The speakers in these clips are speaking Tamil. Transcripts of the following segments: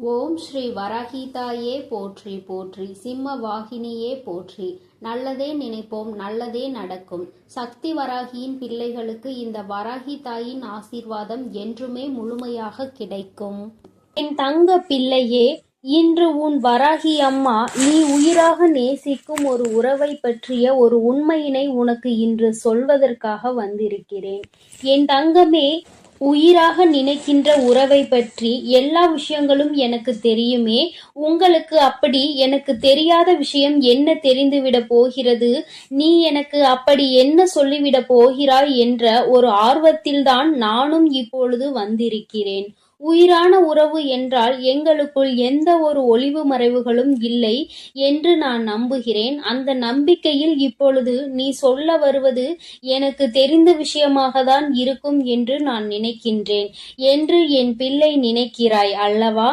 ஓம் ஸ்ரீ வராகிதாயே போற்றி போற்றி, சிம்ம வாகினியே போற்றி. நல்லதே நினைப்போம், நல்லதே நடக்கும். சக்தி வராகியின் பிள்ளைகளுக்கு இந்த வராகி தாயின் ஆசீர்வாதம் என்றுமே முழுமையாக கிடைக்கும். என் தங்க பிள்ளையே, இன்று உன் வராகி அம்மா நீ உயிராக நேசிக்கும் ஒரு உறவை பற்றிய ஒரு உண்மையினை உனக்கு இன்று சொல்வதற்காக வந்திருக்கிறேன். என் தங்கமே, உயிராக நினைக்கின்ற உறவை பற்றி எல்லா விஷயங்களும் எனக்கு தெரியுமே. உங்களுக்கு அப்படி எனக்கு தெரியாத விஷயம் என்ன தெரிந்துவிட போகிறது? நீ எனக்கு அப்படி என்ன சொல்லிவிட போகிறாய் என்ற ஒரு ஆர்வத்தில்தான் நானும் இப்பொழுது வந்திருக்கிறேன். உயிரான உறவு என்றால் எங்களுக்குள் எந்த ஒரு ஒளிவு மறைவுகளும் இல்லை என்று நான் நம்புகிறேன். அந்த நம்பிக்கையில் இப்பொழுது நீ சொல்ல வருவது எனக்கு தெரிந்த விஷயமாக தான் இருக்கும் என்று நான் நினைக்கின்றேன் என்று என் பிள்ளை நினைக்கிறாய் அல்லவா?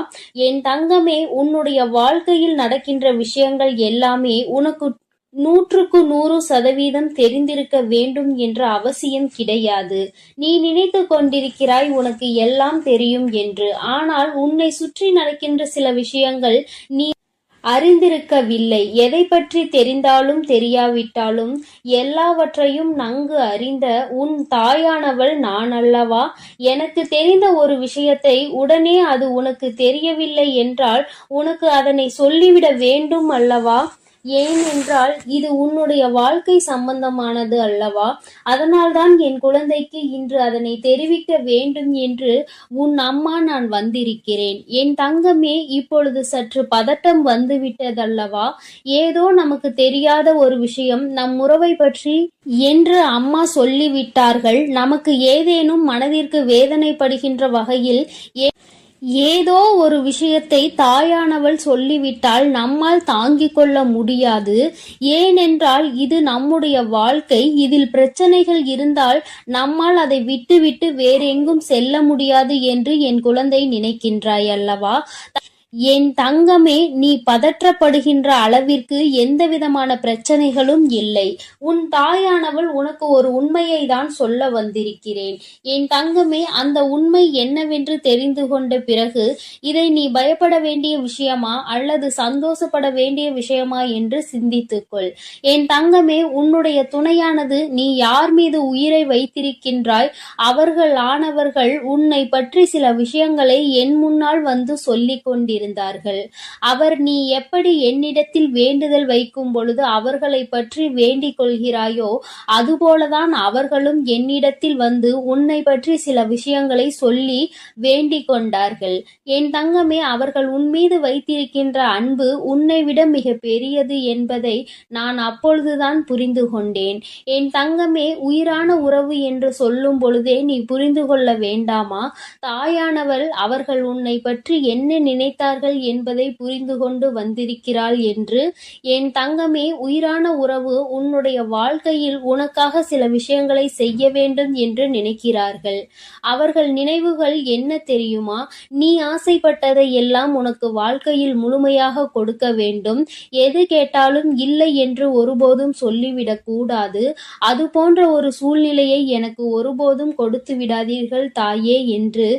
என் தங்கமே, உன்னுடைய வாழ்க்கையில் நடக்கின்ற விஷயங்கள் எல்லாமே உனக்கு 100% தெரிந்திருக்க வேண்டும் என்ற அவசியம் கிடையாது. நீ நினைத்து கொண்டிருக்கிறாய் உனக்கு எல்லாம் தெரியும் என்று. ஆனால் உன்னை சுற்றி நடக்கின்ற சில விஷயங்கள் நீ அறிந்திருக்கவில்லை. எதை பற்றி தெரிந்தாலும் தெரியாவிட்டாலும் எல்லாவற்றையும் நன்கு அறிந்த உன் தாயானவள் நான் அல்லவா? எனக்கு தெரிந்த ஒரு விஷயத்தை உடனே அது உனக்கு தெரியவில்லை என்றால் உனக்கு அதனை சொல்லிவிட வேண்டும் அல்லவா? ஏனென்றால் இது உன்னுடைய வாழ்க்கை சம்பந்தமானது அல்லவா? அதனால்தான் என் குழந்தைக்கு இன்று அதனை தெரிவிக்க வேண்டும் என்று உன் அம்மா நான் வந்திருக்கிறேன். என் தங்கமே, இப்பொழுது சற்று பதட்டம் வந்துவிட்டதல்லவா? ஏதோ நமக்கு தெரியாத ஒரு விஷயம் நம் உறவை பற்றி என்று அம்மா சொல்லிவிட்டார்கள். நமக்கு ஏதேனும் மனதிற்கு வேதனைப்படுகின்ற வகையில் ஏதோ ஒரு விஷயத்தை தாயானவள் சொல்லிவிட்டால் நம்மால் தாங்கிக் கொள்ள முடியாது. ஏனென்றால் இது நம்முடைய வாழ்க்கை. இதில் பிரச்சனைகள் இருந்தால் நம்மால் அதை விட்டுவிட்டு வேறெங்கும் செல்ல முடியாது என்று என் குழந்தை நினைக்கின்றாய் அல்லவா? என் தங்கமே, நீ பதற்றப்படுகின்ற அளவிற்கு எந்த விதமான பிரச்சனைகளும் இல்லை. உன் தாயானவள் உனக்கு ஒரு உண்மையை தான் சொல்ல வந்திருக்கிறேன். என் தங்கமே, அந்த உண்மை என்னவென்று தெரிந்து கொண்ட பிறகு இதை நீ பயப்பட வேண்டிய விஷயமா அல்லது சந்தோஷப்பட வேண்டிய விஷயமா என்று சிந்தித்துக்கொள். என் தங்கமே, உன்னுடைய துணையானது நீ யார் மீது உயிரை வைத்திருக்கின்றாய் அவர்கள் ஆனவர்கள் உன்னை பற்றி சில விஷயங்களை என் முன்னால் வந்து சொல்லிக் கொண்டிருந்தார்கள். அவர் நீ எப்படி என்னிடத்தில் வேண்டுதல் வைக்கும் பொழுது அவர்களை பற்றி வேண்டிக் கொள்கிறாயோ அதுபோலதான் அவர்களும் என்னிடத்தில் வந்து உன்னை பற்றி சில விஷயங்களை சொல்லி வேண்டிக் கொண்டார்கள். என் தங்கமே, அவர்கள் உன் மீது வைத்திருக்கின்ற அன்பு உன்னை விட மிக பெரியது என்பதை நான் அப்பொழுதுதான் புரிந்து கொண்டேன். என் தங்கமே, உயிரான உறவு என்று சொல்லும் பொழுதே நீ புரிந்து கொள்ள வேண்டாமா? தாயானவள் அவர்கள் உன்னை பற்றி என்ன நினைத்தார்கள் என்பதை புரிந்து கொண்டு வந்திருக்கிறாள் என்று. என் தங்கமே, உயிரான உறவு உன்னுடைய வாழ்க்கையில் உனக்காக சில விஷயங்களை செய்ய வேண்டும் என்று நினைக்கிறார்கள். அவர்கள் நினைவுகள் என்ன தெரியுமா? நீ ஆசைப்பட்டதை எல்லாம் உனக்கு வாழ்க்கையில் முழுமையாக கொடுக்க வேண்டும். எது கேட்டாலும் இல்லை என்று ஒருபோதும் சொல்லிவிடக் கூடாது. அது போன்ற ஒரு சூழ்நிலையை எனக்கு ஒருபோதும் கொடுத்து விடாதீர்கள் தாயே என்று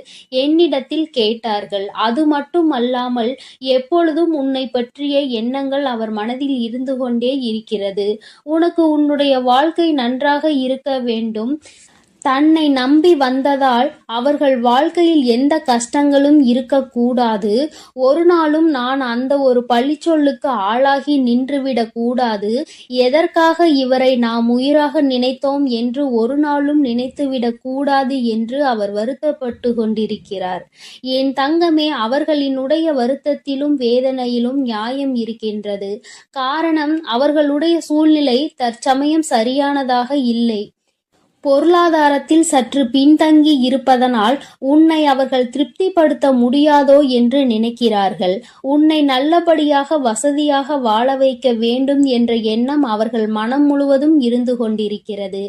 என்னிடத்தில் கேட்டார்கள். அது மட்டும் அல்லாமல் எப்பொழுதும் உன்னை பற்றிய எண்ணங்கள் அவர் மனதில் இருந்து கொண்டே இருக்கிறது. உனக்கு உன்னுடைய வாழ்க்கை நன்றாக இருக்க வேண்டும். தன்னை நம்பி வந்ததால் அவர்கள் வாழ்க்கையில் எந்த கஷ்டங்களும் இருக்கக்கூடாது. ஒரு நாளும் நான் அந்த ஒரு பழிச்சொல்லுக்கு ஆளாகி நின்றுவிடக் கூடாது. எதற்காக இவரை நாம் உயிராக நினைத்தோம் என்று ஒரு நாளும் நினைத்துவிடக் கூடாது என்று அவர் வருத்தப்பட்டு கொண்டிருக்கிறார். என் தங்கமே, அவர்களினுடைய வருத்தத்திலும் வேதனையிலும் நியாயம் இருக்கின்றது. காரணம், அவர்களுடைய சூழ்நிலை தற்சமயம் சரியானதாக இல்லை. பொருளாதாரத்தில் சற்று பின்தங்கி இருப்பதனால் உன்னை அவர்கள் திருப்திப்படுத்த முடியாதோ என்று நினைக்கிறார்கள். உன்னை நல்லபடியாக வசதியாக வாழ வைக்க வேண்டும் என்ற எண்ணம் அவர்கள் மனம் முழுவதும் இருந்து கொண்டிருக்கிறது.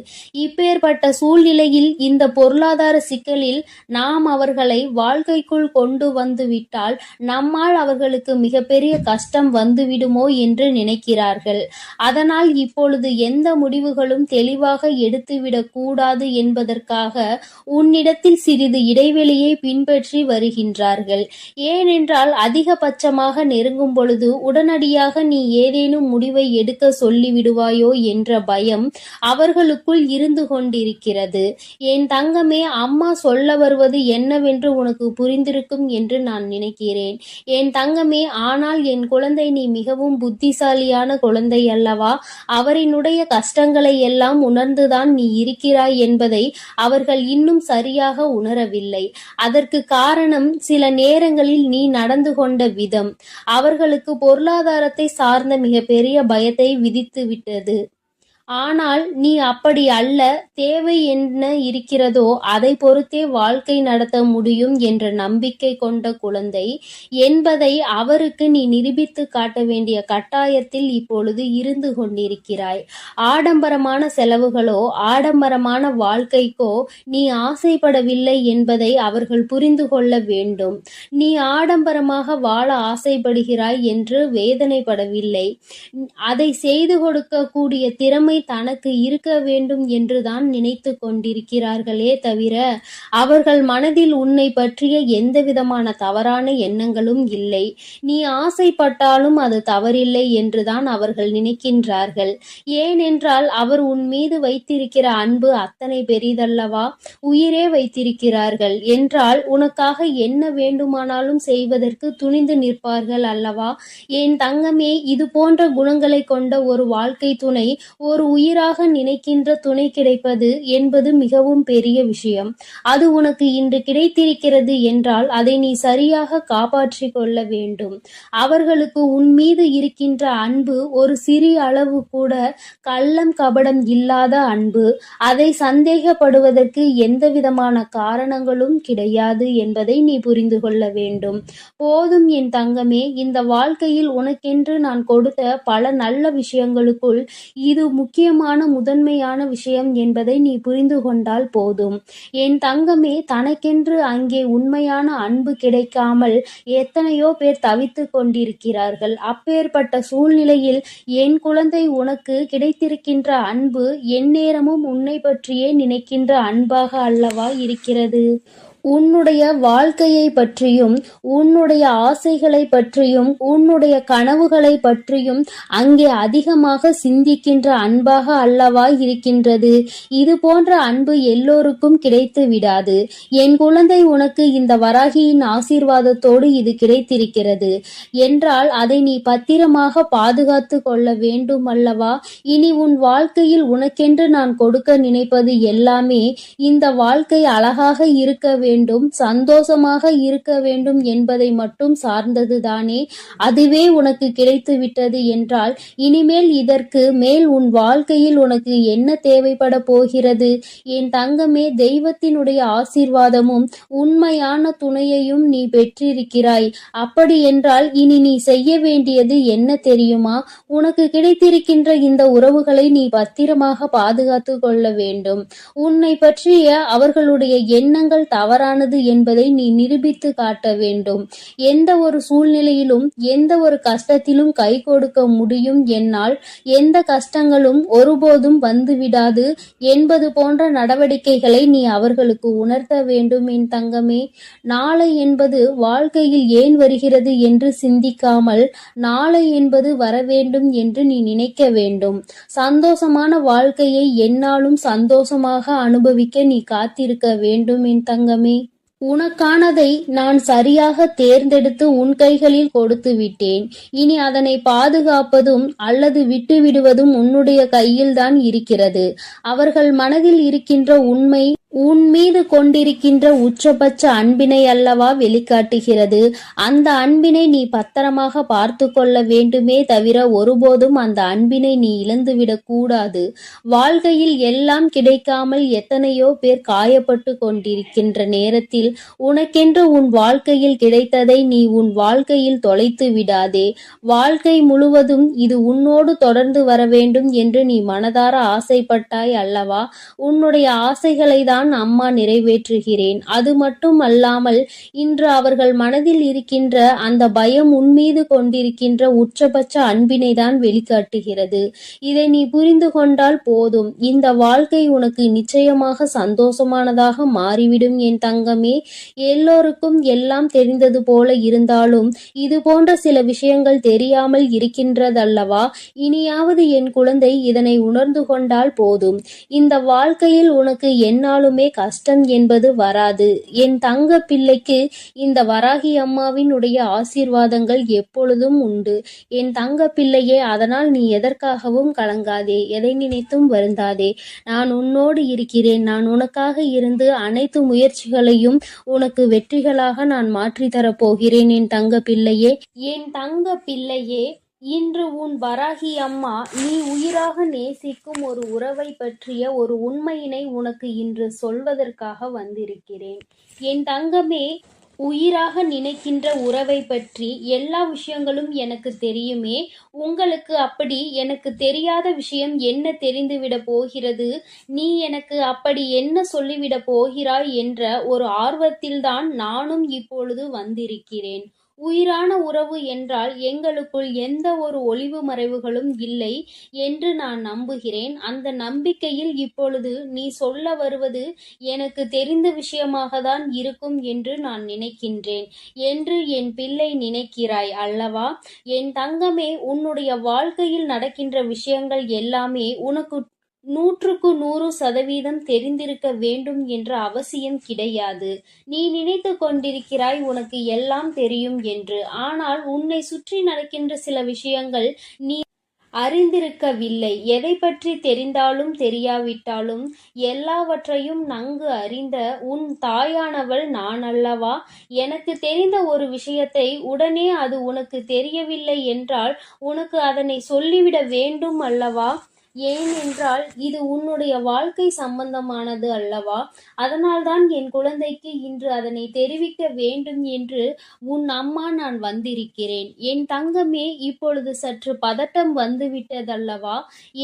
இப்பேற்பட்ட சூழ்நிலையில் இந்த பொருளாதார சிக்கலில் நாம் அவர்களை வாழ்க்கைக்குள் கொண்டு வந்து விட்டால் நம்மால் அவர்களுக்கு மிகப்பெரிய கஷ்டம் வந்துவிடுமோ என்று நினைக்கிறார்கள். அதனால் இப்பொழுது எந்த முடிவுகளும் தெளிவாக எடுத்துவிடக் கூடாது என்பதற்காக உன்னிடத்தில் சிறிது இடைவெளியை பின்பற்றி வருகின்றார்கள். ஏனென்றால் அதிகபட்சமாக நெருங்கும் பொழுது உடனடியாக நீ ஏதேனும் முடிவை எடுக்க சொல்லிவிடுவாயோ என்ற பயம் அவர்களுக்குள் இருந்து கொண்டிருக்கிறது. என் தங்கமே, அம்மா சொல்ல வருவது என்னவென்று உனக்கு புரிந்திருக்கும் என்று நான் நினைக்கிறேன். என் தங்கமே, ஆனால் என் குழந்தை, நீ மிகவும் புத்திசாலியான குழந்தை அல்லவா? அவரினுடைய கஷ்டங்களை எல்லாம் உணர்ந்துதான் நீ இருக்கிறாய் என்பதை அவர்கள் இன்னும் சரியாக உணரவில்லை. அதற்கு காரணம் சில நேரங்களில் நீ நடந்து கொண்ட விதம் அவர்களுக்கு பொருளாதாரத்தை சார்ந்த மிகப்பெரிய பயத்தை விதித்துவிட்டது. ஆனால் நீ அப்படி அல்ல. தேவை என்ன இருக்கிறதோ அதை பொறுத்தே வாழ்க்கை நடத்த முடியும் என்ற நம்பிக்கை கொண்ட குழந்தை என்பதை அவருக்கு நீ நிரூபித்து காட்ட வேண்டிய கட்டாயத்தில் இப்பொழுது இருந்து கொண்டிருக்கிறாய். ஆடம்பரமான செலவுகளோ ஆடம்பரமான வாழ்க்கைக்கோ நீ ஆசைப்படவில்லை என்பதை அவர்கள் புரிந்து கொள்ள வேண்டும். நீ ஆடம்பரமாக வாழ ஆசைப்படுகிறாய் என்று வேதனைப்படவில்லை. அதை செய்து கொடுக்க கூடிய திறமை தனக்கு இருக்க வேண்டும் என்றுதான் நினைத்து கொண்டிருக்கிறார்களே தவிர அவர்கள் மனதில் உன்னை பற்றிய எந்தவிதமான தவறான எண்ணங்களும் இல்லை. நீ ஆசைப்பட்டாலும் அது தவறில்லை என்றுதான் அவர்கள் நினைக்கின்றார்கள். ஏனென்றால் அவர் உன் மீது வைத்திருக்கிற அன்பு அத்தனை பெரிதல்லவா? உயிரே வைத்திருக்கிறார்கள் என்றால் உனக்காக என்ன வேண்டுமானாலும் செய்வதற்கு துணிந்து நிற்பார்கள் அல்லவா? என் தங்கமே, இது போன்ற குணங்களை கொண்ட ஒரு வாழ்க்கை துணை, ஒரு உயிராக நினைக்கின்ற துணை கிடைப்பது என்பது மிகவும் பெரிய விஷயம். அது உனக்கு இன்று கிடைத்திருக்கிறது என்றால் அதை நீ சரியாக காப்பாற்றிக் கொள்ள வேண்டும். அவர்களுக்கு உன் மீது இருக்கின்ற அன்பு ஒரு சிறிய அளவு கூட கள்ளம் கபடம் இல்லாத அன்பு. அதை சந்தேகப்படுவதற்கு எந்தவிதமான காரணங்களும் கிடையாது என்பதை நீ புரிந்து கொள்ள வேண்டும். போதும் என் தங்கமே, இந்த வாழ்க்கையில் உனக்கென்று நான் கொடுத்த பல நல்ல விஷயங்களுக்குள் இது முக்கியமான முதன்மையான விஷயம் என்பதை நீ புரிந்து கொண்டால் போதும். என் தங்கமே, தனக்கென்று அங்கே உண்மையான அன்பு கிடைக்காமல் எத்தனையோ பேர் தவித்துக் கொண்டிருக்கிறார்கள். அப்பேற்பட்ட சூழ்நிலையில் என் குழந்தை, உனக்கு கிடைத்திருக்கின்ற அன்பு எந்நேரமும் உன்னை பற்றியே நினைக்கின்ற அன்பாக அல்லவா இருக்கிறது? உன்னுடைய வாழ்க்கையை பற்றியும் உன்னுடைய ஆசைகளை பற்றியும் உன்னுடைய கனவுகளை பற்றியும் அங்கே அதிகமாக சிந்திக்கின்ற அன்பாக அல்லவா இருக்கின்றது. இது போன்ற அன்பு எல்லோருக்கும் கிடைத்து விடாது. என் குழந்தை, உனக்கு இந்த வராகியின் ஆசீர்வாதத்தோடு இது கிடைத்திருக்கிறது என்றால் அதை நீ பத்திரமாக பாதுகாத்து கொள்ள வேண்டும் அல்லவா? இனி உன் வாழ்க்கையில் உனக்கென்று நான் கொடுக்க நினைப்பது எல்லாமே இந்த வாழ்க்கை அழகாக இருக்க வேண்டும், சந்தோஷமாக இருக்க வேண்டும் என்பதை மட்டும் சார்ந்ததுதானே. அதுவே உனக்கு கிடைத்து விட்டது என்றால் இனிமேல் இதற்கு மேல் உன் வாழ்க்கையில் உனக்கு என்ன தேவைப்பட போகிறது? என் தங்கமே, தெய்வத்தினுடைய ஆசீர்வாதமும் உண்மையான துணையையும் நீ பெற்றிருக்கிறாய். அப்படி என்றால் இனி நீ செய்ய வேண்டியது என்ன தெரியுமா? உனக்கு கிடைத்திருக்கின்ற இந்த உறவுகளை நீ பத்திரமாக பாதுகாத்து கொள்ள வேண்டும். உன்னை பற்றிய அவர்களுடைய எண்ணங்கள் தவறானது என்பதை நீ நிரூபித்து காட்ட வேண்டும். எந்த ஒரு சூழ்நிலையிலும் எந்த ஒரு கஷ்டத்திலும் கை கொடுக்க முடியும், என்னால் எந்த கஷ்டங்களும் ஒருபோதும் வந்துவிடாது என்பது போன்ற நடவடிக்கைகளை நீ அவர்களுக்கு உணர்த்த வேண்டும் என் தங்கமே. நாளை என்பது வாழ்க்கையில் ஏன் வருகிறது என்று சிந்திக்காமல் நாளை என்பது வரவேண்டும் என்று நீ நினைக்க வேண்டும். சந்தோஷமான வாழ்க்கையை எந்நாளும் சந்தோஷமாக அனுபவிக்க நீ காத்திருக்க வேண்டும் என் தங்கமே. உனக்கானதை நான் சரியாக தேர்ந்தெடுத்து உன் கைகளில் கொடுத்து விட்டேன். இனி அதனை பாதுகாப்பதும் அல்லது விட்டுவிடுவதும் உன்னுடைய கையில்தான் இருக்கிறது. அவர்கள் மனதில் இருக்கின்ற உண்மை உன் மீது கொண்டிருக்கின்ற உச்சபட்ச அன்பினை அல்லவா வெளிக்காட்டுகிறது. அந்த அன்பினை நீ பத்திரமாக பார்த்து கொள்ள வேண்டுமே தவிர ஒருபோதும் அந்த அன்பினை நீ இழந்துவிடக் கூடாது. வாழ்க்கையில் எல்லாம் கிடைக்காமல் எத்தனையோ பேர் காயப்பட்டு கொண்டிருக்கின்ற நேரத்தில் உனக்கென்று உன் வாழ்க்கையில் கிடைத்ததை நீ உன் வாழ்க்கையில் தொலைத்து விடாதே. வாழ்க்கை முழுவதும் இது உன்னோடு தொடர்ந்து வர வேண்டும் என்று நீ மனதார ஆசைப்பட்டாய் அல்லவா? உன்னுடைய ஆசைகளை தான் தான் அம்மா நிறைவேற்றுகிறேன். அது மட்டும் அல்லாமல் இன்று அவர்கள் மனதில் இருக்கின்ற அந்த பயம் உன்மீது கொண்டிருக்கின்ற உச்சபட்ச அன்பினை தான் வெளிக்காட்டுகிறது. இதை நீ புரிந்து கொண்டால் போதும். இந்த வாழ்க்கை உனக்கு நிச்சயமாக சந்தோஷமானதாக மாறிவிடும் என் தங்கமே. எல்லோருக்கும் எல்லாம் தெரிந்தது போல இருந்தாலும் இது போன்ற சில விஷயங்கள் தெரியாமல் இருக்கின்றதல்லவா? இனியாவது என் குழந்தை இதனை உணர்ந்து கொண்டால் போதும். இந்த வாழ்க்கையில் உனக்கு எந்நாளுமே கஷ்டம் என்பது வராது. என் தங்க பிள்ளைக்கு இந்த வராகி அம்மாவினுடைய ஆசீர்வாதங்கள் எப்பொழுதும் உண்டு. என் தங்க பிள்ளையே, அதனால் நீ எதற்காகவும் கலங்காதே, எதை நினைத்தும் வருந்தாதே. நான் உன்னோடு இருக்கிறேன். நான் உனக்காக இருந்து அனைத்து முயற்சிகளையும் உனக்கு வெற்றிகளாக நான் மாற்றித் தரப்போகிறேன் என் தங்க பிள்ளையே. என் தங்க பிள்ளையே, இன்று உன் வராகி அம்மா நீ உயிராக நேசிக்கும் ஒரு உறவை பற்றிய ஒரு உண்மையினை உனக்கு இன்று சொல்வதற்காக வந்திருக்கிறேன். என் தங்கமே, உயிராக நினைக்கின்ற உறவை பற்றி எல்லா விஷயங்களும் எனக்கு தெரியுமே. உங்களுக்கு அப்படி எனக்கு தெரியாத விஷயம் என்ன தெரிந்துவிட போகிறது? நீ எனக்கு அப்படி என்ன சொல்லிவிட போகிறாய் என்ற ஒரு ஆர்வத்தில்தான் நானும் இப்பொழுது வந்திருக்கிறேன். உயிரான உறவு என்றால் எங்களுக்குள் எந்த ஒரு ஒளிவு மறைவுகளும் இல்லை என்று நான் நம்புகிறேன். அந்த நம்பிக்கையில் இப்பொழுது நீ சொல்ல வருவது எனக்கு தெரிந்த விஷயமாக தான் இருக்கும் என்று நான் நினைக்கின்றேன் என்று என் பிள்ளை நினைக்கிறாய் அல்லவா? என் தங்கமே, உன்னுடைய வாழ்க்கையில் நடக்கின்ற விஷயங்கள் எல்லாமே உனக்கு 100% தெரிந்திருக்க வேண்டும் என்ற அவசியம் கிடையாது. நீ நினைத்து கொண்டிருக்கிறாய் உனக்கு எல்லாம் தெரியும் என்று. ஆனால் உன்னை சுற்றி நடக்கின்ற சில விஷயங்கள் நீ அறிந்திருக்கவில்லை. எதை பற்றி தெரிந்தாலும் தெரியாவிட்டாலும் எல்லாவற்றையும் நன்கு அறிந்த உன் தாயானவள் நான் அல்லவா? எனக்கு தெரிந்த ஒரு விஷயத்தை உடனே அது உனக்கு தெரியவில்லை என்றால் உனக்கு அதனை சொல்லிவிட வேண்டும் அல்லவா? ஏனென்றால் இது உன்னுடைய வாழ்க்கை சம்பந்தமானது அல்லவா? அதனால்தான் என் குழந்தைக்கு இன்று அதனை தெரிவிக்க வேண்டும் என்று உன் அம்மா நான் வந்திருக்கிறேன். என் தங்கமே, இப்பொழுது சற்று பதட்டம் வந்துவிட்டதல்லவா?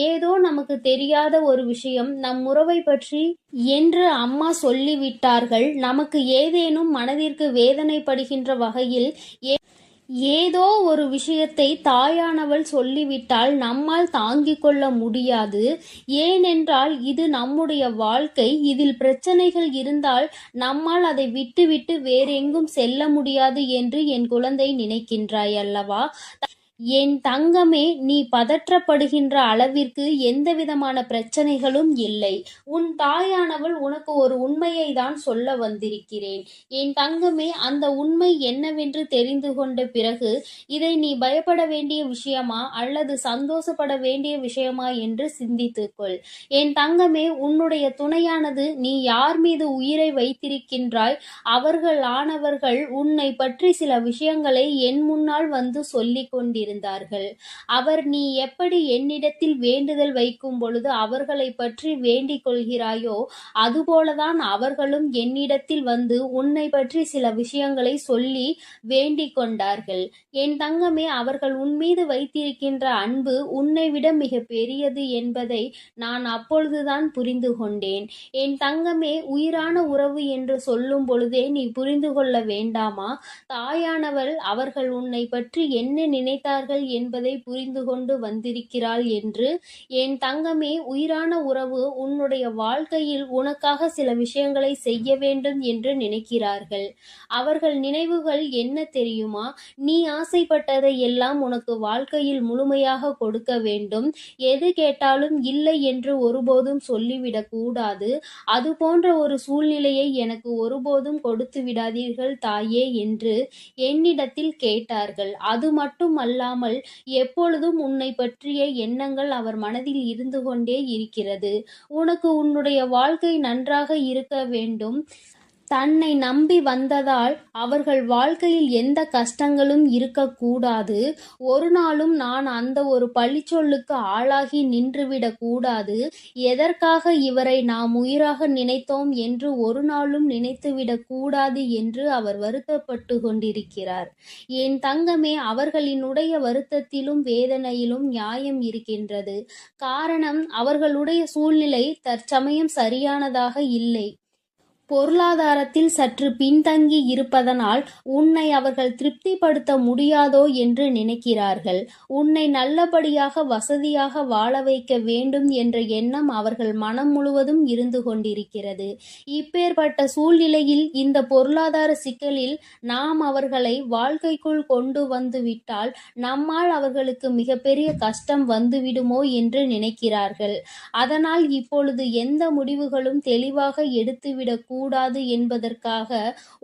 ஏதோ நமக்கு தெரியாத ஒரு விஷயம் நம் உறவை பற்றி என்று அம்மா சொல்லிவிட்டார்கள். நமக்கு ஏதேனும் மனதிற்கு வேதனைப்படுகின்ற வகையில் ஏதோ ஒரு விஷயத்தை தாயானவள் சொல்லிவிட்டால் நம்மால் தாங்கிக் கொள்ள முடியாது. ஏனென்றால் இது நம்முடைய வாழ்க்கை. இதில் பிரச்சனைகள் இருந்தால் நம்மால் அதை விட்டுவிட்டு வேறெங்கும் செல்ல முடியாது என்று என் குழந்தை நினைக்கின்றாய் அல்லவா? என் தங்கமே, நீ பதற்றப்படுகின்ற அளவிற்கு எந்தவிதமான பிரச்சனைகளும் இல்லை. உன் தாயானவள் உனக்கு ஒரு உண்மையை தான் சொல்ல வந்திருக்கிறேன். என் தங்கமே, அந்த உண்மை என்னவென்று தெரிந்து கொண்ட பிறகு இதை நீ பயப்பட வேண்டிய விஷயமா அல்லது சந்தோஷப்பட வேண்டிய விஷயமா என்று சிந்தித்துக்கொள். என் தங்கமே, உன்னுடைய துணையானது நீ யார் மீது உயிரை வைத்திருக்கின்றாய் அவர்களானவர்கள் உன்னை பற்றி சில விஷயங்களை என் முன்னால் வந்து சொல்லிக் கொண்டிருந்தார்கள். அவர் நீ எப்படி என்னிடத்தில் வேண்டுதல் வைக்கும் பொழுது அவர்களை பற்றி வேண்டிக் கொள்கிறாயோ அதுபோலதான் அவர்களும் என்னிடத்தில் வந்து உன்னை பற்றி சில விஷயங்களை சொல்லி வேண்டிக் கொண்டார்கள். என் தங்கமே, அவர்கள் உன்மீது வைத்திருக்கின்ற அன்பு உன்னை விட மிக பெரியது என்பதை நான் அப்பொழுதுதான் புரிந்து கொண்டேன். என் தங்கமே, உயிரான உறவு என்று சொல்லும் பொழுதே நீ புரிந்து கொள்ள வேண்டாமா? தாயானவள் அவர்கள் உன்னை பற்றி என்ன நினைத்தார்கள் என்பதை புரிந்து கொண்டு வந்திருக்கிறாள் என்று. என் தங்கமே, உயிரான உறவு உன்னுடைய வாழ்க்கையில் உனக்காக சில விஷயங்களை செய்ய வேண்டும் என்று நினைக்கிறார்கள். அவர்கள் நினைவுகள் என்ன தெரியுமா? நீ ஆசைப்பட்டதை எல்லாம் உனக்கு வாழ்க்கையில் முழுமையாக கொடுக்க வேண்டும். எது கேட்டாலும் இல்லை என்று ஒருபோதும் சொல்லிவிடக் கூடாது. அது போன்ற ஒரு சூழ்நிலையை எனக்கு ஒருபோதும் கொடுத்து விடாதீர்கள் தாயே என்று என்னிடத்தில் கேட்டார்கள். அது மட்டும் அல்லாமல் எப்பொழுதும் உன்னை பற்றிய எண்ணங்கள் அவர் மனதில் இருந்து கொண்டே இருக்கிறது. உனக்கு உன்னுடைய வாழ்க்கை நன்றாக இருக்க வேண்டும். தன்னை நம்பி வந்ததால் அவர்கள் வாழ்க்கையில் எந்த கஷ்டங்களும் இருக்கக்கூடாது. ஒரு நாளும் நான் அந்த ஒரு பழிச்சொல்லுக்கு ஆளாகி நின்றுவிடக் கூடாது. எதற்காக இவரை நாம் உயிராக நினைத்தோம் என்று ஒரு நாளும் நினைத்துவிடக் கூடாது என்று அவர் வருத்தப்பட்டு கொண்டிருக்கிறார். என் தங்கமே, அவர்களினுடைய வருத்தத்திலும் வேதனையிலும் நியாயம் இருக்கின்றது. காரணம், அவர்களுடைய சூழ்நிலை தற்சமயம் சரியானதாக இல்லை. பொருளாதாரத்தில் சற்று பின்தங்கி இருப்பதனால் உன்னை அவர்கள் திருப்திப்படுத்த முடியாதோ என்று நினைக்கிறார்கள். உன்னை நல்லபடியாக வசதியாக வாழ வைக்க வேண்டும் என்ற எண்ணம் அவர்கள் மனம் முழுவதும் இருந்து கொண்டிருக்கிறது. இப்பேற்பட்ட சூழ்நிலையில் இந்த பொருளாதார சிக்கலில் நாம் அவர்களை வாழ்க்கைக்குள் கொண்டு வந்து விட்டால் நம்மால் அவர்களுக்கு மிகப்பெரிய கஷ்டம் வந்துவிடுமோ என்று நினைக்கிறார்கள். அதனால் இப்பொழுது எந்த முடிவுகளும் தெளிவாக எடுத்துவிடக் கூடாது என்பதற்காக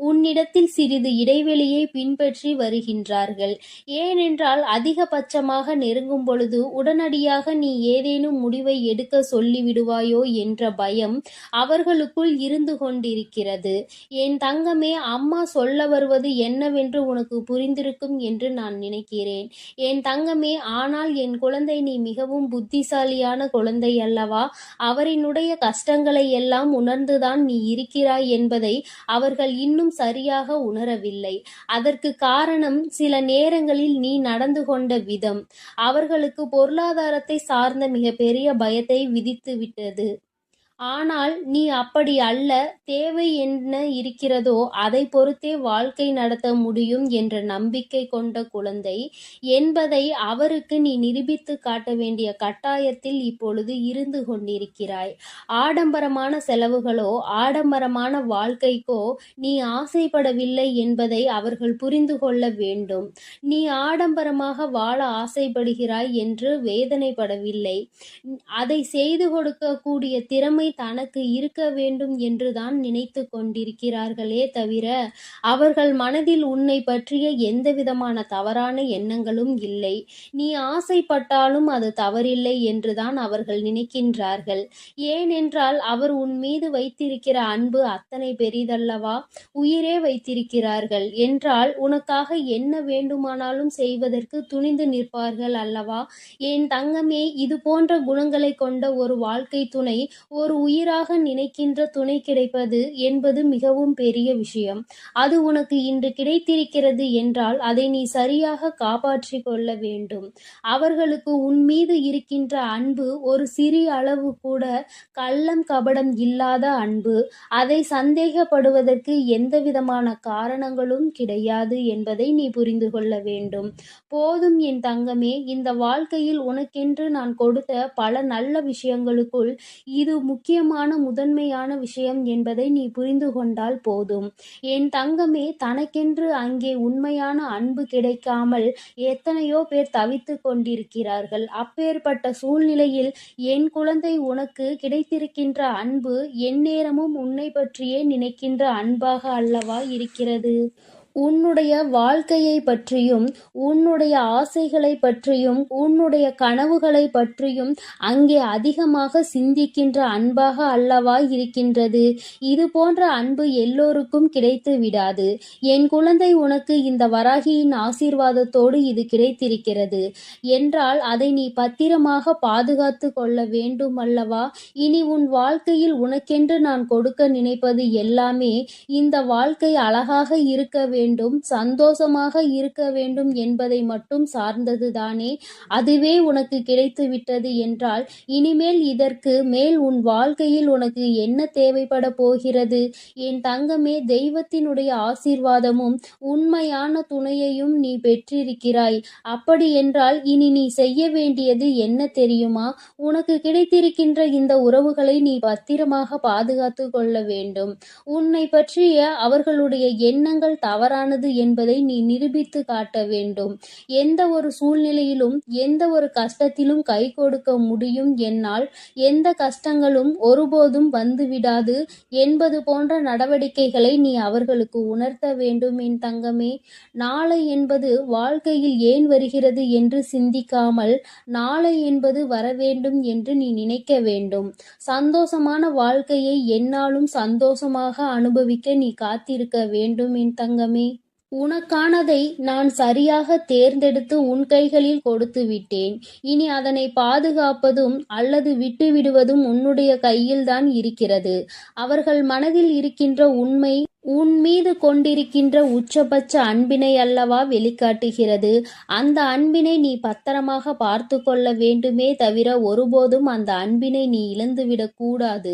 உன்னிடத்தில் சிறிது இடைவெளியை பின்பற்றி வருகின்றார்கள். ஏனென்றால் அதிகபட்சமாக நெருங்கும் பொழுது உடனடியாக நீ ஏதேனும் முடிவை எடுக்க சொல்லிவிடுவாயோ என்ற பயம் அவர்களுக்குள் இருந்து கொண்டிருக்கிறது. என் தங்கமே, அம்மா சொல்ல வருவது என்னவென்று உனக்கு புரிந்திருக்கும் என்று நான் நினைக்கிறேன். என் தங்கமே, ஆனால் என் குழந்தை, நீ மிகவும் புத்திசாலியான குழந்தை அல்லவா? அவரினுடைய கஷ்டங்களை எல்லாம் உணர்ந்துதான் நீ இருக்கிறாய் என்பதை அவர்கள் இன்னும் சரியாக உணரவில்லை. அதற்கு காரணம் சில நேரங்களில் நீ நடந்து கொண்ட விதம் அவர்களுக்கு பொருளாதாரத்தை சார்ந்த மிகப்பெரிய பயத்தை விதித்துவிட்டது. ஆனால் நீ அப்படி அல்ல. தேவை என்ன இருக்கிறதோ அதை பொறுத்தே வாழ்க்கை நடத்த முடியும் என்ற நம்பிக்கை கொண்ட குழந்தை என்பதை அவருக்கு நீ நிரூபித்து காட்ட வேண்டிய கட்டாயத்தில் இப்பொழுது இருந்து கொண்டிருக்கிறாய். ஆடம்பரமான செலவுகளோ ஆடம்பரமான வாழ்க்கைக்கோ நீ ஆசைப்படவில்லை என்பதை அவர்கள் புரிந்து கொள்ள வேண்டும். நீ ஆடம்பரமாக வாழ ஆசைப்படுகிறாய் என்று வேதனைப்படவில்லை. அதை செய்து கொடுக்கக்கூடிய திறமை தனக்கு இருக்க வேண்டும் என்றுதான் நினைத்து கொண்டிருக்கிறார்களே தவிர அவர்கள் மனதில் உன்னை பற்றிய எந்தவிதமான தவறான எண்ணங்களும் இல்லை. நீ ஆசைப்பட்டாலும் அது தவறில்லை என்றுதான் அவர்கள் நினைக்கின்றார்கள். ஏனென்றால் அவர் உன் மீது வைத்திருக்கிற அன்பு அத்தனை பெரிதல்லவா? உயிரே வைத்திருக்கிறார்கள் என்றால் உனக்காக என்ன வேண்டுமானாலும் செய்வதற்கு துணிந்து நிற்பார்கள் அல்லவா? என் தங்கமே, இது போன்ற குணங்களை கொண்ட ஒரு வாழ்க்கை துணை, ஒரு உயிராக நினைக்கின்ற துணை கிடைப்பது என்பது மிகவும் பெரிய விஷயம். அது உனக்கு இன்று கிடைத்திருக்கிறது என்றால் அதை நீ சரியாக காப்பாற்றிக் கொள்ள வேண்டும். அவர்களுக்கு உன் மீது இருக்கின்ற அன்பு ஒரு சிறிய அளவு கூட கள்ளம் கபடம் இல்லாத அன்பு. அதை சந்தேகப்படுவதற்கு எந்தவிதமான காரணங்களும் கிடையாது என்பதை நீ புரிந்து கொள்ள வேண்டும். போதும் என் தங்கமே, இந்த வாழ்க்கையில் உனக்கென்று நான் கொடுத்த பல நல்ல விஷயங்களுக்குள் இது முக்கியமான முதன்மையான விஷயம் என்பதை நீ புரிந்து கொண்டால் போதும். என் தங்கமே, தனக்கென்று அங்கே உண்மையான அன்பு கிடைக்காமல் எத்தனையோ பேர் தவித்து கொண்டிருக்கிறார்கள். அப்பேற்பட்ட சூழ்நிலையில் என் குழந்தை, உனக்கு கிடைத்திருக்கின்ற அன்பு எந்நேரமும் உன்னை பற்றியே நினைக்கின்ற அன்பாக அல்லவா இருக்கிறது? உன்னுடைய வாழ்க்கையை பற்றியும் உன்னுடைய ஆசைகளை பற்றியும் உன்னுடைய கனவுகளை பற்றியும் அங்கே அதிகமாக சிந்திக்கின்ற அன்பாக அல்லவா இருக்கின்றது. இது போன்ற அன்பு எல்லோருக்கும் கிடைத்து விடாது. என் குழந்தை, உனக்கு இந்த வராகியின் ஆசீர்வாதத்தோடு இது கிடைத்திருக்கிறது என்றால் அதை நீ பத்திரமாக பாதுகாத்து கொள்ள வேண்டும் அல்லவா? இனி உன் வாழ்க்கையில் உனக்கென்று நான் கொடுக்க நினைப்பது எல்லாமே இந்த வாழ்க்கை அழகாக இருக்க வேண்டும், சந்தோஷமாக இருக்க வேண்டும் என்பதை மட்டும் சார்ந்ததுதானே. அதுவே உனக்கு கிடைத்து விட்டது என்றால் இனிமேல் இதற்கு மேல் உன் வாழ்க்கையில் உனக்கு என்ன தேவைப்பட போகிறது? என் தங்கமே, தெய்வத்தினுடைய ஆசீர்வாதமும் உண்மையான துணையையும் நீ பெற்றிருக்கிறாய். அப்படி என்றால் இனி நீ செய்ய வேண்டியது என்ன தெரியுமா? உனக்கு கிடைத்திருக்கின்ற இந்த உறவுகளை நீ பத்திரமாக பாதுகாத்து கொள்ள வேண்டும். உன்னை பற்றிய அவர்களுடைய எண்ணங்கள் தவறானது என்பதை நீ நிரூபித்து காட்ட வேண்டும். எந்த ஒரு சூழ்நிலையிலும் எந்த ஒரு கஷ்டத்திலும் கை கொடுக்க முடியும் என்னால், எந்த கஷ்டங்களும் ஒருபோதும் வந்துவிடாது என்பது போன்ற நடவடிக்கைகளை நீ அவர்களுக்கு உணர்த்த வேண்டும் என் தங்கமே. நாளை என்பது வாழ்க்கையில் ஏன் வருகிறது என்று சிந்திக்காமல் நாளை என்பது வரவேண்டும் என்று நீ நினைக்க வேண்டும். சந்தோஷமான வாழ்க்கையை எந்நாளும் சந்தோஷமாக அனுபவிக்க நீ காத்திருக்க வேண்டும் என் தங்கமே. உனக்கானதை நான் சரியாக தேர்ந்தெடுத்து உன் கைகளில் கொடுத்து விட்டேன். இனி அதனை பாதுகாப்பதும் அல்லது விட்டுவிடுவதும் உன்னுடைய கையில்தான் இருக்கிறது. அவர்கள் மனதில் இருக்கின்ற உண்மை உன் மீது கொண்டிருக்கின்ற உச்சபட்ச அன்பினை அல்லவா வெளிக்காட்டுகிறது. அந்த அன்பினை நீ பத்திரமாக பார்த்து கொள்ள வேண்டுமே தவிர ஒருபோதும் அந்த அன்பினை நீ இழந்துவிடக் கூடாது.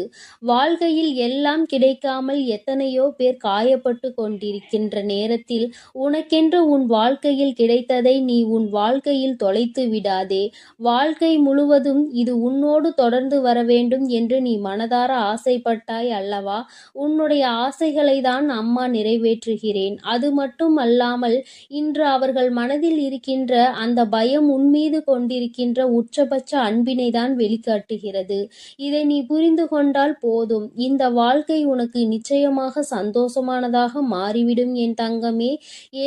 வாழ்க்கையில் எல்லாம் கிடைக்காமல் எத்தனையோ பேர் காயப்பட்டு கொண்டிருக்கின்ற நேரத்தில் உனக்கென்று உன் வாழ்க்கையில் கிடைத்ததை நீ உன் வாழ்க்கையில் தொலைத்து விடாதே. வாழ்க்கை முழுவதும் இது உன்னோடு தொடர்ந்து வர வேண்டும் என்று நீ மனதார ஆசைப்பட்டாய் அல்லவா? உன்னுடைய ஆசைகளை தான் அம்மா நிறைவேற்றுகிறேன். அது மட்டும் அல்லாமல் இன்று அவர்கள் மனதில் இருக்கின்ற அந்த பயம் உன்மீது கொண்டிருக்கின்ற உச்சபட்ச அன்பினை தான் வெளிக்காட்டுகிறது. இதை நீ புரிந்து கொண்டால் போதும். இந்த வாழ்க்கை உனக்கு நிச்சயமாக சந்தோஷமானதாக மாறிவிடும் என் தங்கமே.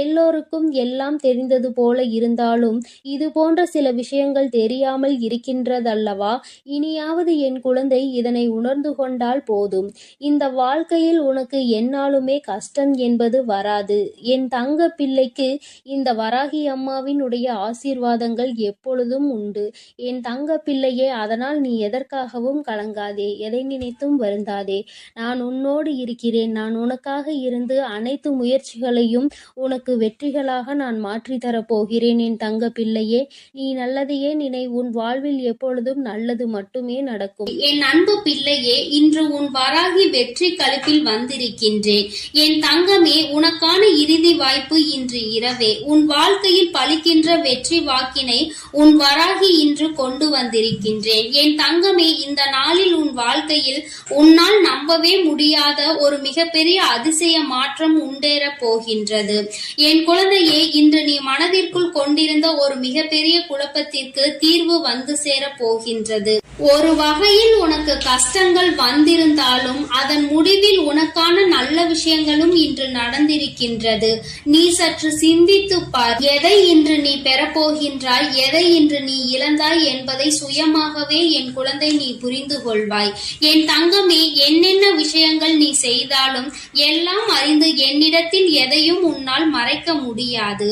எல்லோருக்கும் எல்லாம் தெரிந்தது போல இருந்தாலும் இது போன்ற சில விஷயங்கள் தெரியாமல் இருக்கின்றதல்லவா? இனியாவது என் குழந்தை இதனை உணர்ந்து கொண்டால் போதும். இந்த வாழ்க்கையில் உனக்கு என்னாலுமே கஷ்டம் என்பது வராது. என் தங்க பிள்ளைக்கு இந்த வராகி அம்மாவினுடைய ஆசீர்வாதங்கள் எப்பொழுதும் உண்டு. என் தங்க பிள்ளையே, அதனால் நீ எதற்காகவும் கலங்காதே, எதை நினைத்தும் வருந்தாதே. நான் உன்னோடு இருக்கிறேன். நான் உனக்காக இருந்து அனைத்து முயற்சிகளையும் உனக்கு வெற்றிகளாக நான் மாற்றி தரப்போகிறேன். என் தங்க பிள்ளையே, நீ நல்லதையே நினை. உன் வாழ்வில் எப்பொழுதும் நல்லது மட்டுமே நடக்கும். என் அன்பு பிள்ளையே, இன்று உன் வராகி வெற்றி களிப்பில் வந்திருக்கின்றேன். என் தங்கமே, உனக்கான இறுதி வாய்ப்பு இன்று இரவே. உன் வாழ்க்கையில் பலிக்கின்ற வெற்றி வாக்கினை உன் வராகி இன்று கொண்டு வந்திருக்கின்றேன். என் தங்கமே, இந்த நாளில் உன் வாழ்க்கையில் உன்னால் நம்பவே முடியாத ஒரு மிகப்பெரிய அதிசய மாற்றம் உண்டேற போகின்றது. என் குழந்தையே, இன்று நீ மனதிற்குள் கொண்டிருந்த ஒரு மிகப்பெரிய குழப்பத்திற்கு தீர்வு வந்து சேர போகின்றது. ஒரு வகையில் உனக்கு கஷ்டங்கள் வந்திருந்தாலும் அதன் முடிவில் உனக்கான நல்ல விஷயங்களும் இன்று நடந்திருக்கின்றது. நீ சற்று சிந்தித்து பார். எதை இன்று நீ பெறப்போகின்றாய், எதை இன்று நீ இழந்தாய் என்பதை சுயமாகவே என் குழந்தை நீ புரிந்து கொள்வாய். என் தங்கமே, என்னென்ன விஷயங்கள் நீ செய்தாலும் எல்லாம் அறிந்து என்னிடத்தில் எதையும் உன்னால் மறைக்க முடியாது.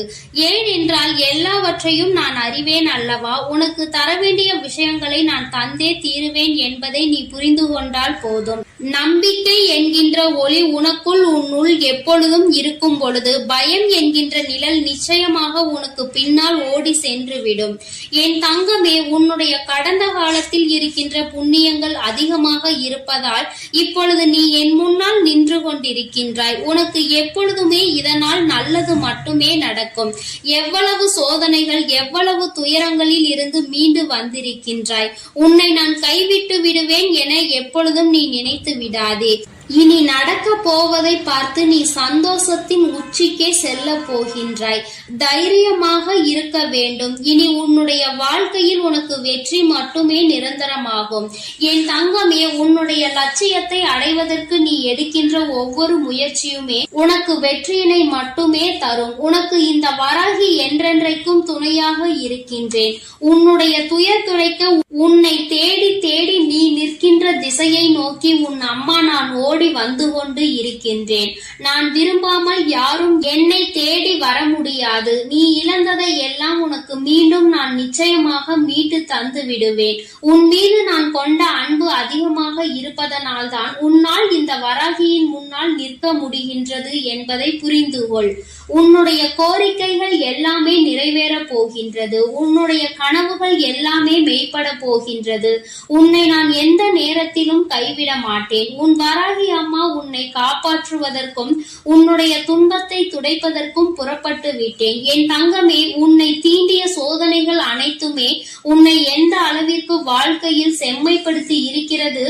ஏனென்றால் எல்லாவற்றையும் நான் அறிவேன் அல்லவா? உனக்கு தர வேண்டிய விஷயங்களை நான் தந்தே தீருவேன் என்பதை நீ புரிந்து கொண்டால் போதும். நம்பிக்கை என்கின்ற ஒளி உனக்குள் உன்னுள் எப்பொழுதும் இருக்கும் பொழுது பயம் என்கின்ற நிழல் நிச்சயமாக உனக்கு பின்னால் ஓடி சென்றுவிடும். என் தங்கமே, உன்னுடைய கடந்த காலத்தில் இருக்கின்ற புண்ணியங்கள் அதிகமாக இருப்பதால் இப்பொழுது நீ என் முன்னால் நின்று கொண்டிருக்கின்றாய். உனக்கு எப்பொழுதுமே இதனால் நல்லது மட்டுமே நடக்கும். எவ்வளவு சோதனைகள், எவ்வளவு துயரங்களில் இருந்து மீண்டு வந்திருக்கின்றாய். உன்னை நான் கைவிட்டு விடுவேன் என எப்பொழுதும் நீ நினைத்து விடாதே. இனி நடக்க போவதை பார்த்து நீ சந்தோஷத்தின் உச்சிக்கே செல்ல போகின்றாய். தைரியமாக இருக்க வேண்டும். இனி உன்னுடைய வாழ்க்கையில் உனக்கு வெற்றி மட்டுமே நிரந்தரமாகும். என் தங்கமே, உன்னுடைய லட்சியத்தை அடைவதற்கு நீ எடுக்கின்ற ஒவ்வொரு முயற்சியுமே உனக்கு வெற்றியினை மட்டுமே தரும். உனக்கு இந்த வராகி என்றென்றைக்கும் துணையாக இருக்கின்றேன். உன்னுடைய துயர் துடைக்க உன்னை தேடி தேடி நீ நிற்கின்ற திசையை நோக்கி உன் அம்மா நான் ஓடி வந்து கொண்டு இருக்கின்றேன். நான் விரும்பாமல் யாரும் என்னை தேடி வர முடியாது. நீ இழந்ததை எல்லாம் உனக்கு மீண்டும் நான் நிச்சயமாக மீட்டு தந்து விடுவேன். உன் மீது நான் கொண்ட அன்பு அதிகமாக இருப்பதனால் தான் உன்னால் இந்த வராகியின் முன்னால் நிற்க முடிகின்றது என்பதை புரிந்து கொள். உன்னுடைய கோரிக்கைகள் எல்லாமே நிறைவேற போகின்றது. உன்னுடைய கனவுகள் எல்லாமே மெய்ப்பட போகின்றது. உன்னை நான் எந்த நேரத்திலும் கைவிட மாட்டேன். உன் வராகி அம்மா உன்னை காப்பாற்றுவதற்கும் உன்னுடைய துன்பத்தை துடைப்பதற்கும் புறப்பட்டு விட்டேன். என் தங்கமே, உன்னை தீண்டிய சோதனைகள் அனைத்துமே உன்னை எந்த அளவிற்கு வாழ்க்கையில் செம்மைப்படுத்தி இருக்கிறது,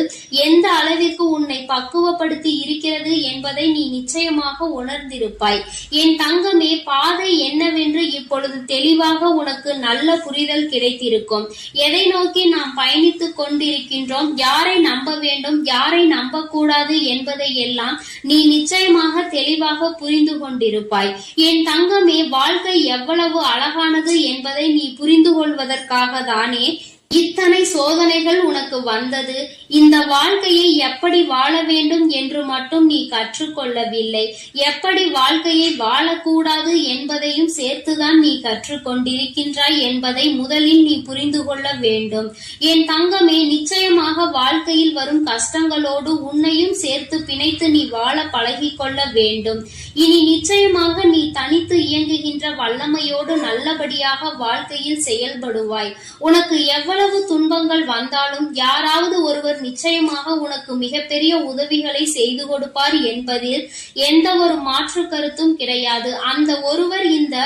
எந்த அளவிற்கு உன்னை பக்குவப்படுத்தி இருக்கிறது என்பதை நீ நிச்சயமாக உணர்ந்திருப்பாய். என் தங்கமே, பாதை என்னவென்று இப்பொழுது தெளிவாக உனக்கு நல்ல புரிதல் கிடைத்திருக்கும். எதை நோக்கி நாம் பயணித்துக் கொண்டிருக்கின்றோம், யாரை நம்ப வேண்டும், யாரை நம்பக்கூடாது என்பதை எல்லாம் நீ நிச்சயமாக தெளிவாக புரிந்து கொண்டிருப்பாய். என் தங்கமே, வாழ்க்கை எவ்வளவு அழகானது என்பதை நீ புரிந்து கொள்வதற்காக தானே இத்தனை சோதனைகள் உனக்கு வந்தது. இந்த வாழ்க்கையை எப்படி வாழ வேண்டும் என்று மட்டும் நீ கற்றுக்கொள்ளவில்லை, எப்படி வாழ்க்கையை வாழக்கூடாது என்பதையும் சேர்த்துதான் நீ கற்றுக்கொண்டிருக்கின்றாய் என்பதை முதலில் நீ புரிந்து கொள்ள வேண்டும். என் தங்கமே, நிச்சயமாக வாழ்க்கையில் வரும் கஷ்டங்களோடு உன்னையும் சேர்த்து பிணைத்து நீ வாழ பழகிக்கொள்ள வேண்டும். இனி நிச்சயமாக நீ தனித்து இயங்குகின்ற வல்லமையோடு நல்லபடியாக வாழ்க்கையில் செயல்படுவாய். உனக்கு எவ்வளவு துன்பங்கள் வந்தாலும் யாராவது ஒருவர் நிச்சயமாக உனக்கு மிகப்பெரிய உதவிகளை செய்து கொடுப்பார் என்பதில் எந்த ஒரு மாற்று கருத்தும் கிடையாது. அந்த ஒருவர் இந்த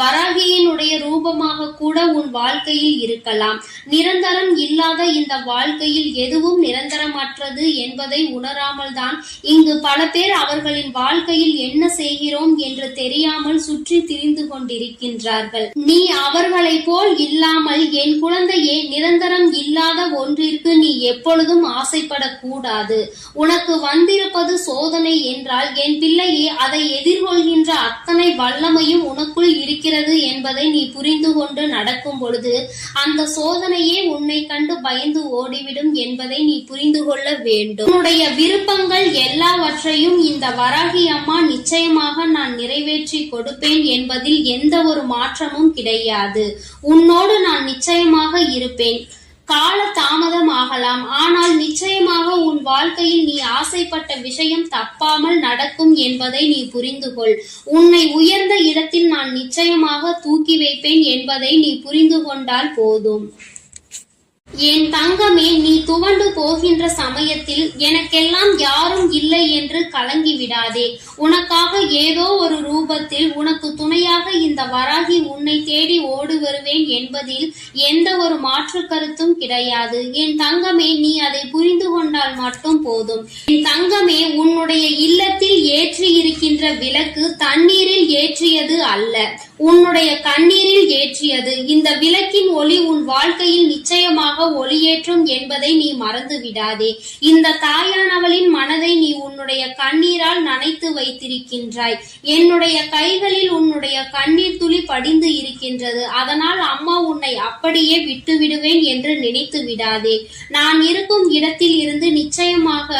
வராகியினுடைய ரூபமாக கூட உன் வாழ்க்கையில் இருக்கலாம். நிரந்தரம் இல்லாத இந்த வாழ்க்கையில் எதுவும் நிரந்தரமற்றது என்பதை உணராமல் தான் இங்கு பல பேர் அவர்களின் வாழ்க்கையில் என்ன செய்கிறோம் என்று தெரியாமல் சுற்றி திரிந்து கொண்டிருக்கின்றார்கள். நீ அவர்களை போல் இல்லாமல் என் குழந்தையே, நிரந்தரம் இல்லாத ஒன்றிற்கு நீ எப்பொழுதும் ஆசைப்படக்கூடாது. உனக்கு வந்திருப்பது சோதனை என்றால் என் பிள்ளையே, அதை எதிர்கொள்கின்ற அத்தனை வல்லமையும் உனக்குள் இருக்கிறது என்பதை நீ புரிந்து கொண்டு நடக்கும் பொழுது அந்த சோதனையே உன்னை கண்டு பயந்து ஓடிவிடும் என்பதை நீ புரிந்து கொள்ள வேண்டும். உன்னுடைய விருப்பங்கள் எல்லாவற்றையும் இந்த வராகி அம்மா நிச்சயமாக நான் நிறைவேற்றி கொடுப்பேன் என்பதில் எந்த ஒரு மாற்றமும் கிடையாது. உன்னோடு நான் நிச்சயமாக இருப்பேன். கால தாமதம் ஆகலாம், ஆனால் நிச்சயமாக உன் வாழ்க்கையில் நீ ஆசைப்பட்ட விஷயம் தப்பாமல் நடக்கும் என்பதை நீ புரிந்து கொள். உன்னை உயர்ந்த இடத்தில் நான் நிச்சயமாக தூக்கி வைப்பேன் என்பதை நீ புரிந்து கொண்டால் போதும். என் தங்கமே, நீ துவண்டு போகின்ற சமயத்தில் எனக்கெல்லாம் யாரும் இல்லை என்று கலங்கி விடாதே. உனக்காக ஏதோ ஒரு ரூபத்தில் உனக்கு துணையாக இந்த வராகி உன்னை தேடி ஓடி வருவேன் என்பதில் எந்த ஒரு மாற்று கருத்தும் கிடையாது. என் தங்கமே, நீ அதை புரிந்து கொண்டால் மட்டும் போதும். என் தங்கமே, உன்னுடைய இல்லத்தில் ஏற்றி இருக்கின்ற விளக்கு தண்ணீரில் ஏற்றியது அல்ல, உன்னுடைய கண்ணீரில் ஏற்றியது. இந்த விளக்கின் ஒளி உன் வாழ்க்கையில் நிச்சயமாக ஒளியேற்றும் என்பதை நீ மறந்து விடாதே. இந்த தாயானவளின் மனதை நீ உன்னுடைய கண்ணீரால் நனைத்து வைத்திருக்கின்றாய். என்னுடைய கைகளில் உன்னுடைய கண்ணீர் துளி படிந்து இருக்கின்றது. அதனால் அம்மா உன்னை அப்படியே விட்டு விடுவேன் என்று நினைத்து விடாதே. நான் இருக்கும் இடத்தில் இருந்து நிச்சயமாக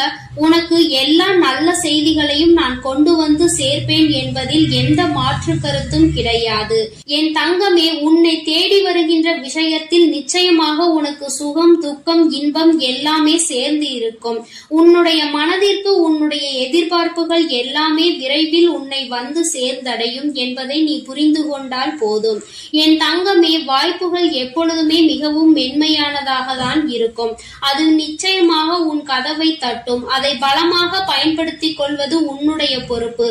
உனக்கு எல்லா நல்ல செய்திகளையும் நான் கொண்டு வந்து சேர்ப்பேன் என்பதில் எந்த மாற்று கருத்தும் கிடையாது. என் தங்கமே, உன்னை தேடி வருகின்ற விஷயத்தில் நிச்சயமாக உனக்கு சுகம், துக்கம், இன்பம் எல்லாமே சேர்ந்து இருக்கும். உன்னுடைய மனதிற்கு உன்னுடைய எதிர்பார்ப்புகள் எல்லாமே விரைவில் உன்னை வந்து சேர்ந்தடையும் என்பதை நீ புரிந்து கொண்டால் போதும். என் தங்கமே, வாய்ப்புகள் எப்பொழுதுமே மிகவும் மென்மையானதாக தான் இருக்கும். அது நிச்சயமாக உன் கதவை தட்டும். அதை பலமாக பயன்படுத்திக் கொள்வது உன்னுடைய பொறுப்பு.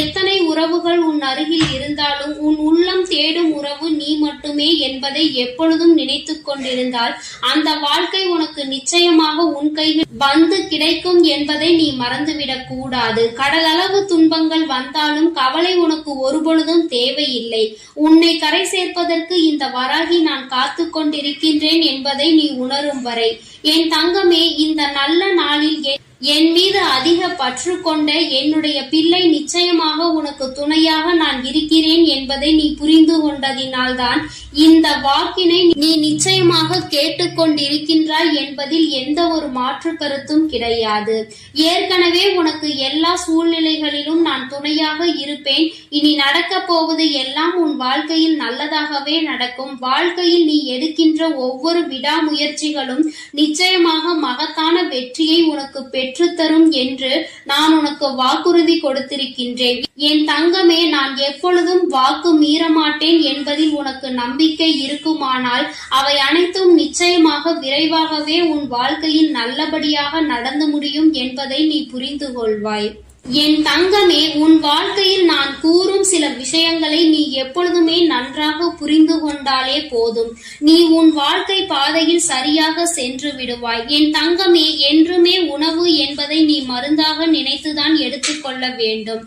எத்தனை உறவுகள் உன் அருகில் இருந்தாலும் உன் உள்ளம் தேடும் உறவு நீ மட்டுமே என்பதை எப்பொழுதும் நினைத்துக் கொண்டிருந்தால் அந்த வாழ்க்கை உனக்கு நிச்சயமாக உன் கையில் வந்து கிடைக்கும் என்பதை நீ மறந்துவிடக் கூடாது. கடலளவு துன்பங்கள் வந்தாலும் கவலை உனக்கு ஒருபொழுதும் தேவையில்லை. உன்னை கரை சேர்ப்பதற்கு இந்த வராகி நான் காத்து கொண்டிருக்கின்றேன் என்பதை நீ உணரும் வரை. என் தங்கமே, இந்த நல்ல நாளில் என் மீது அதிக பற்று கொண்ட என்னுடைய பிள்ளை நிச்சயமாக உனக்கு துணையாக நான் இருக்கிறேன் என்பதை நீ புரிந்து கொண்டதினால்தான் இந்த வாக்கினை நீ நிச்சயமாக கேட்டுக்கொண்டிருக்கின்றாய் என்பதில் எந்த ஒரு மாற்று கருத்தும் கிடையாது. ஏற்கனவே உனக்கு எல்லா சூழ்நிலைகளிலும் நான் துணையாக இருப்பேன். இனி நடக்க போவது எல்லாம் உன் வாழ்க்கையில் நல்லதாகவே நடக்கும். வாழ்க்கையில் நீ எடுக்கின்ற ஒவ்வொரு விடாமுயற்சிகளும் நிச்சயமாக மகத்தான வெற்றியை உனக்கு பெற்றுத்தரும் என்று நான் உனக்கு வாக்குறுதி கொடுத்திருக்கின்றேன். என் தங்கமே, நான் எப்பொழுதும் வாக்கு மீறமாட்டேன் என்பதில் உனக்கு நம்பிக்கை இருக்குமானால் அவை அனைத்தும் நிச்சயமாக விரைவாகவே உன் வாழ்க்கையில் நல்லபடியாக நடந்து முடியும் என்பதை நீ புரிந்து கொள்வாய். என் தங்கமே, உன் வாழ்க்கையில் நான் கூறும் சில விஷயங்களை நீ எப்பொழுதுமே நன்றாக புரிந்து கொண்டாலே போதும். நீ உன் வாழ்க்கை பாதையில் சரியாக சென்று விடுவாய். என் தங்கமே, என்றுமே உணவு என்பதை நீ மருந்தாக நினைத்துதான் எடுத்துக்கொள்ள வேண்டும்.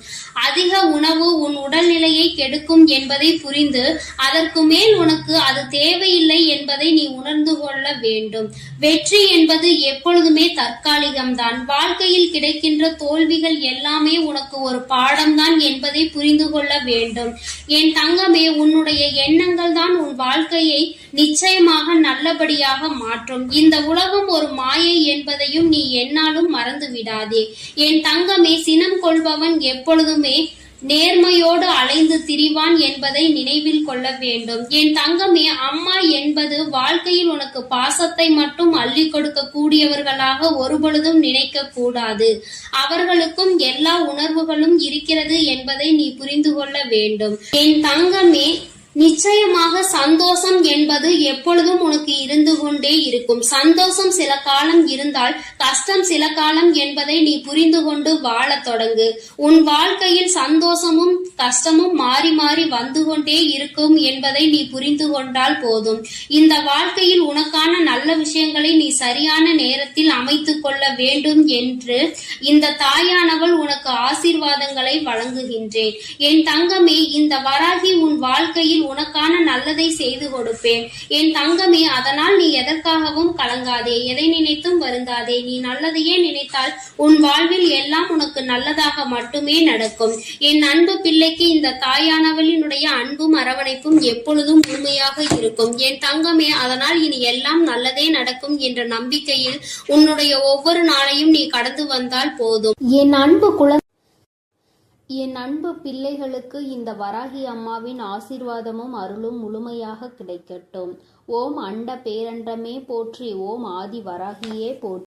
அதிக உணவு உன் உடல்நிலையை கெடுக்கும் என்பதை புரிந்து அதற்கு மேல் உனக்கு அது தேவையில்லை என்பதை நீ உணர்ந்து கொள்ள வேண்டும். வெற்றி என்பது எப்பொழுதுமே தற்காலிகம்தான். வாழ்க்கையில் கிடைக்கின்ற தோல்விகள் எல்லாம் எல்லாமே உனக்கு ஒரு பாடம்தான் என்பதை புரிந்து கொள்ள வேண்டும். என் தங்கமே, உன்னுடைய எண்ணங்கள் தான் உன் வாழ்க்கையை நிச்சயமாக நல்லபடியாக மாற்றும். இந்த உலகம் ஒரு மாயை என்பதையும் நீ என்னாலும் மறந்து விடாதே. என் தங்கமே, சினம் கொள்பவன் எப்பொழுதுமே நேர்மையோடு அலைந்து திரிவான் என்பதை நினைவில் கொள்ள வேண்டும். என் தங்கமே, அம்மா என்பது வாழ்க்கையில் உனக்கு பாசத்தை மட்டும் அள்ளி கொடுக்க கூடியவர்களாக ஒருபொழுதும் நினைக்க கூடாது. அவர்களுக்கும் எல்லா உணர்வுகளும் இருக்கிறது என்பதை நீ புரிந்து கொள்ள வேண்டும். என் தங்கமே, நிச்சயமாக சந்தோஷம் என்பது எப்பொழுதும் உனக்கு இருந்து கொண்டே இருக்கும். சந்தோஷம் சில காலம் இருந்தால் கஷ்டம் சில காலம் என்பதை நீ புரிந்து கொண்டு வாழ தொடங்கு. உன் வாழ்க்கையில் சந்தோஷமும் கஷ்டமும் மாறி மாறி வந்து கொண்டே இருக்கும் என்பதை நீ புரிந்து கொண்டால் போதும். இந்த வாழ்க்கையில் உனக்கான நல்ல விஷயங்களை நீ சரியான நேரத்தில் அமைத்துக் கொள்ள வேண்டும் என்று இந்த தாயானவள் உனக்கு ஆசீர்வாதங்களை வழங்குகின்றேன். என் தங்கமே, இந்த வராகி உன் வாழ்க்கையில் உனக்கான நல்லதை செய்து கொடுப்பேன். என் தங்கமே, அதனால் நீ எதற்காகவும் கலங்காதே, எதை நினைத்தும் வருந்தாதே. நீ நல்லதையே நினைத்தால் உன் வாழ்வில் எல்லாம் உனக்கு நல்லதாக மட்டுமே நடக்கும். என் அன்பு பிள்ளைக்கு இந்த தாயானவளினுடைய அன்பும் அரவணைப்பும் எப்பொழுதும் முழுமையாக இருக்கும். என் தங்கமே, அதனால் இனி எல்லாம் நல்லதே நடக்கும் என்ற நம்பிக்கையில் உன்னுடைய ஒவ்வொரு நாளையும் நீ கடந்து வந்தால் போதும். என் அன்பு பிள்ளைகளுக்கு இந்த வராகி அம்மாவின் ஆசீர்வாதமும் அருளும் முழுமையாக கிடைக்கட்டும். ஓம் அண்ட பேரண்டமே போற்றி, ஓம் ஆதி வராகியே போற்றி.